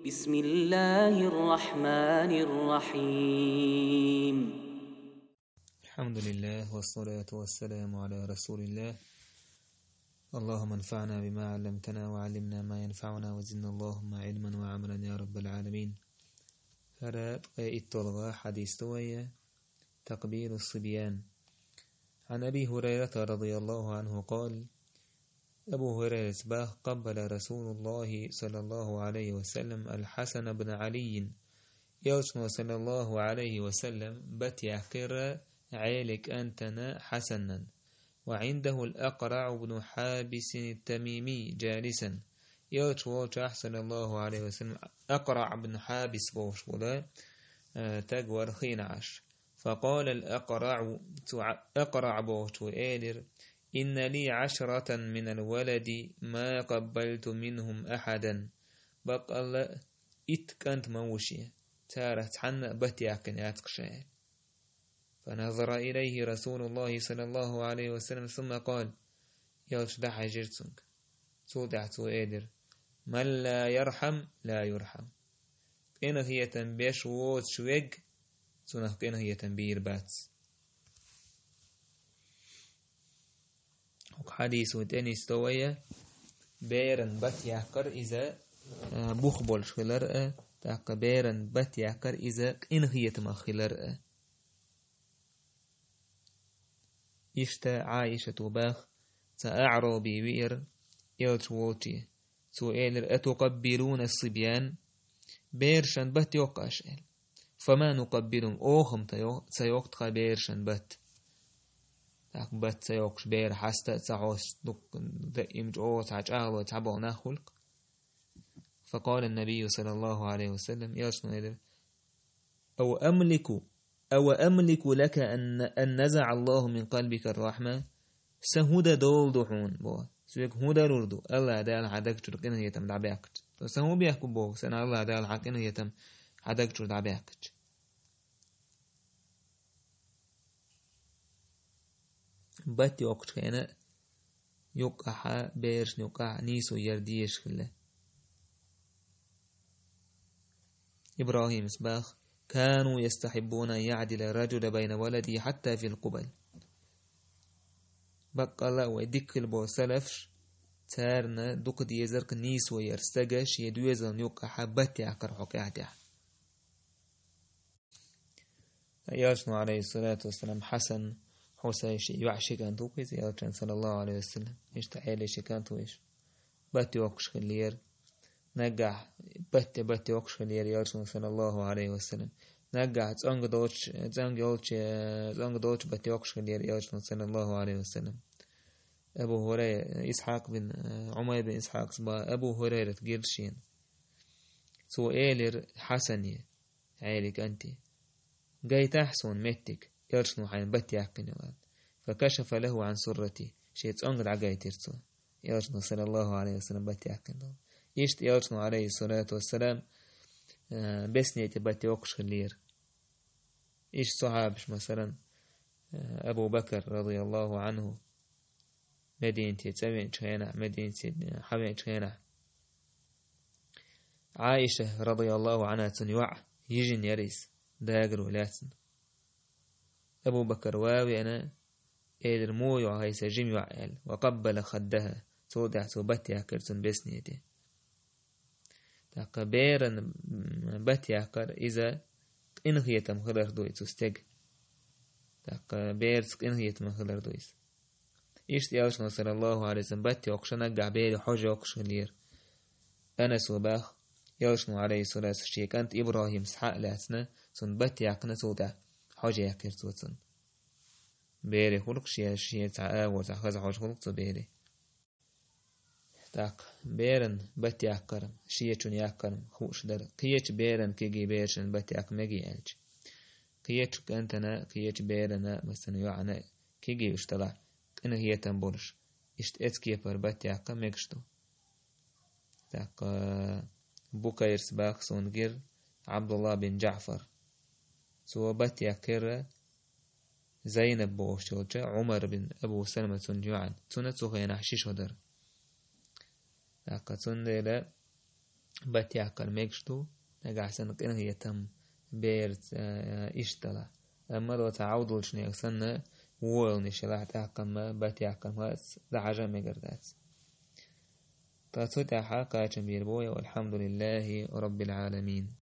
بسم الله الرحمن الرحيم. الحمد لله والصلاة والسلام على رسول الله. اللهم انفعنا بما علمتنا وعلمنا ما ينفعنا وزدنا اللهم علما وعملا يا رب العالمين. فرات الطلغة حديث توية تقبيل الصبيان. عن أبي هريرة رضي الله عنه قال: أبو هريرة قبل رسول الله صلى الله عليه وسلم الحسن بن علي يوسف صلى الله عليه وسلم بت يحكر عيلك أنتنا حسنا، وعنده الأقرع بن حابس التميمي جالسا. يوسف صلى الله عليه وسلم أقرع بن حابس بوش ولا تجور خينعش. فقال أقرع بوش وآلر: إن لي 10 من الولد ما قبلت منهم أحدا. بقى إتكنت موشي تارت حن بتياكن ياتقشي. فنظر إليه رسول الله صلى الله عليه وسلم ثم قال: يوش دح جرتسنك سودع سوئدر من لا يرحم لا يرحم. إن هي تنبيش ووت شويق سنه إن هي تنبير باتس. حديث ودني استوية بيرن بتياكر إذا بخبل خلرأ تاق بيرن بتياكر إذا إن هي تمخلرأ. إشتا عائشة باخ سأعربي وير إلتروتي سؤال: أتقبلون الصبيان؟ بيرشن بت يوقاشل فما نقبلهم أوهم سيوقت بيرشن بت تاق بت سيوقش بير حستا سعوس دقيمج أو تعجال تعبونا خلق. فقال النبي صلى الله عليه وسلم: يا أو أملك لك أن نزع الله من قلبك الرحمة. سهودا دول دحون بوا سويك هودا لردو الله دال حدك تركين يتم دعبيكت سهو بيحكو بوا سنة الله دال حقين يتم حدك تر دعبيكت. بات يوقت خينا يوقع بيرش يوقع نيسو يرديش خلا. إبراهيم سباخ كانوا يستحبون أن يعدل الرجل بين ولدي حتى في القبل. بقى الله ويدك البو سلفش تارنا دوك ديزرك نيس ويرستجش يدويزن يوقع حبتي عكر حقيعته. ياشنو عليه الصلاة والسلام حسن حسيشي يعشق أن توقيت ياشن صلى الله عليه وسلم يشتعيلي شكان تويش باتي وقش خلير نجح باتي وقش خلير ياشن صلى الله عليه وسلم نجح زنگ دوتش باتي وقش خلير ياشن صلى الله عليه وسلم. أبو هريرة إسحاق بن عمير بن إسحاق صبا أبو هريرة قرشين سؤالر حسنية عيلك أنت جاي تحسن متك يرشنو حين بتي يحكي. فكشف له عن سرتي شيء تنقل عجاي ترسو يرشنو صلى الله عليه وسلم بتي يحكي. يشت يرشنو عليه الصلاة والسلام بسنية بتي وقش خلير. إيش صحابش مثلا أبو بكر رضي الله عنه مدينة تسوين شينا مدينة حبين شينا. عائشة رضي الله عنها تنوع يجن يريس داقر ولاتن. أبو بكر واوي أنا إيدر موي وهيسا جيم وعيل وقبل خدها سودع سوبتي عكرتن بسنيتي. تقبيرا بتي عكر إذا إنهيتم خلر دويس تستيق تقبيرت إنهيتم خلر دويس. إيش يالشنا صلى الله عليه وسلم باتي وقشنا قعبيري حاجة وقش لير. أنا سوباخ يالشنا عليه الصلاة والسلام كانت إبراهيم سحاق لاتنا سن باتي عقنا سودا حاجة يكير توتن بيري خلق شيء تعاوز عخز حاجة خلق بيري تاق بيرن باتي عقرم شيء چون يعقرم خوش در قيش بيرن كيجي بيرشن باتي عق مجي ألج قيش كأنتنا قيش بيرنا مثلا يعنا كيجي اشتغل إنه هي تنبولش إشت إتكي بربات يعقا ميكشتو. تاق بوكاير سباق سونجر عبد الله بن جعفر سو بات يعقر زينب بوشوجة عمر بن أبو سلمة سنجوعن سنة سوخي نحشيش هدر. تاق سندل باتيعقل ميكشتو نجا سنك إنه يتم بيرت إشتلا أما لو تعودوا شنيك سنة وول نشلاح تعقل ما باتيعقل ما دعجة ميقردات تاتو تاحا قاچن بيربويا والحمد لله رب العالمين.